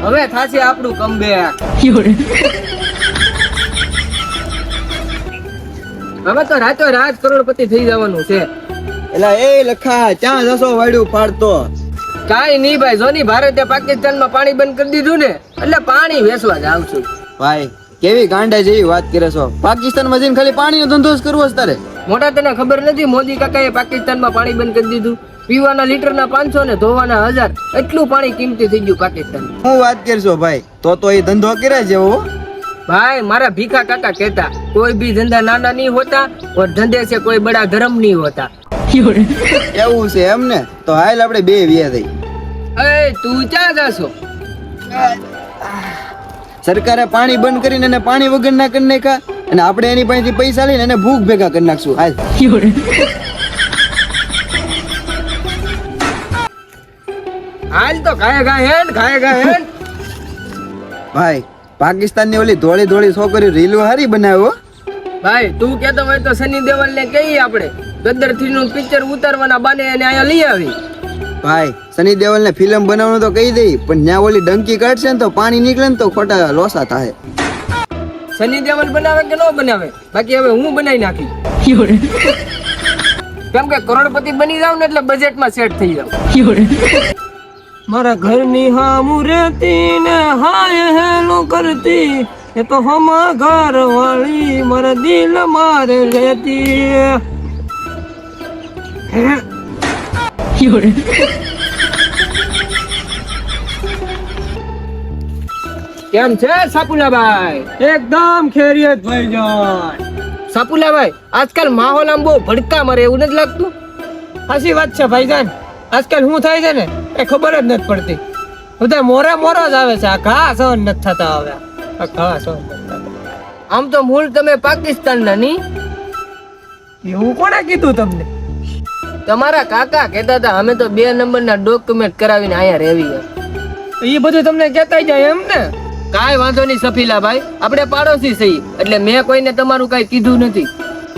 હવે થાશે આપણું કમબેક. હવે તો રાતો રાત કરોડપતિ થઈ જવાનું છે. એલા એ લખા ક્યાં જશો વાડ્યું પાડતો? કાઈ નહીં ભાઈ, જોની ભારતે પાકિસ્તાનમાં પાણી બંધ કરી દીધું ને એટલે પાણી વેચવા જ આવશું. ભાઈ કેવી ગાંડા જેવી વાત કરે છો. પાકિસ્તાનમાં જઈને ખાલી પાણીનો ધંધો જ કરવો છે તારે? મોટા તને ખબર નથી, મોદી કાકાએ પાકિસ્તાનમાં પાણી બંધ કરી દીધું. પીવાના લીટરના 500 ને ધોવાના 1000, એટલું પાણી કિંમતી થઈ ગયું પાકિસ્તાન. હું વાત કરશો ભાઈ? તો એ ધંધો કરે જેવો. भाई मारा भीखा काका कहता कोई भी धंधा नाना नहीं होता और धंधे से कोई बड़ा धर्म नहीं होता. એવું છે એમ ને? તો હાલ આપણે બે વ્યા થઈ. ए તું ક્યાં જાશો? સરકારે પાણી બંધ કરીને એને પાણી વગર ના કરી નાખ્યા અને આપણે એની પાસેથી પૈસા લઈને એને ભૂખ ભેગા કરી નાખશું. હાલ હાલ તો ખાયેગા હેન. ભાઈ પાકિસ્તાનની ઓલી ધોળી ધોળી છોકરી રીલો હારી બનાવ્યો. ભાઈ તું કહેતો હોય તો સની દેવલ ને કહીએ આપણે ગદ્દર 3 નું પિક્ચર ઉતારવાના બાને એને અહીંયા લઈ આવી. ભાઈ સની દેવલ ને ફિલ્મ બનાવવાનું તો કહી દઈ, પણ ત્યાં ઓલી ડંકી કાઢશે ને તો પાણી નીકળે ને તો ખોટા લોસા થાય. સની દેવલ બનાવે કે ન બનાવે, બાકી હવે હું બનાવી નાખી. કેમ કે કરોડપતિ બની જાવ ને એટલે બજેટમાં સેટ થઈ જાવ. મારા ઘરની હામું રહેતી ને હાય હેલો કરતી એ તો હમા ઘર વાળી મારા દિલ મારે રહેતી. કેમ છે સાપુલાભાઈ? એકદમ ખેરિયત ભાઈજાન. સાપુલાભાઈ આજકાલ માહોલ આમ બહુ ભડકા મારે એવું નથી લાગતું? સાચી વાત છે ભાઈજાન, આજકાલ શું થાય છે ને એ ખબર જ નથી પડતી. બધા મોરા જ આવે છે, આ ઘા સહન નથી થતા. હવે આ ઘા સહન નથી થતા. આમ તો મૂળ તમે પાકિસ્તાનના નહીં? એવું કોણે કીધું તમને? તમારા કાકા કહેતા હતા અમે તો 2 નંબરના ડોક્યુમેન્ટ કરાવીને અહીંયા રહેવી. એ બધું તમને કહેતા જાય એમ ને? કાંઈ વાંધો નહીં સફીલાભાઈ, આપણે પાડોશી છીએ એટલે મેં કોઈને તમારું કાંઈ કીધું નથી.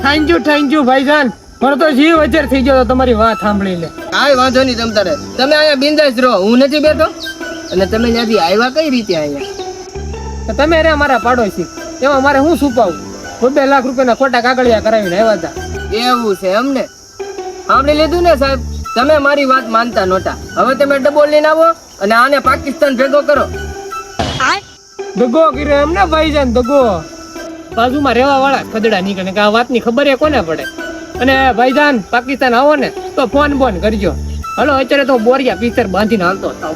થેન્ક યુ ભાઈજાન, મારો તો જીવ અજર થઈ ગયો તમારી વાત સાંભળીને. કાંઈ વાંધો નહીં તમ તારે, તમે અહીંયા બિંદાસ રહો, હું નથી બેઠો. અને તમે ત્યાંથી આવ્યા કઈ રીતે અહીંયા? તમે રે મારા પાડોશી, એમાં મારે હું છુપાવું? 2 લાખ રૂપિયાના ખોટા કાગળિયા કરાવીને આવ્યા હતા. એવું છે એમ ને? સાંભળી લીધું ને સાહેબ, તમે મારી વાત માનતા નહોતા. હવે તમે ડબોલ લઈને આવો અને આને પાકિસ્તાન ભેગો કરો. દગો કર્યો એમ ને ભાઈજાન, દગો. બાજુમાં રહેવા વાળા ખદડા નીકળે કે આ વાતની ખબર એ કોને પડે. અને ભાઈજાન પાકિસ્તાન આવો ને તો ફોન કરજો. હલો અત્યારે તો બોરિયા પિક્ચર બાંધીને હાલતો થાવ.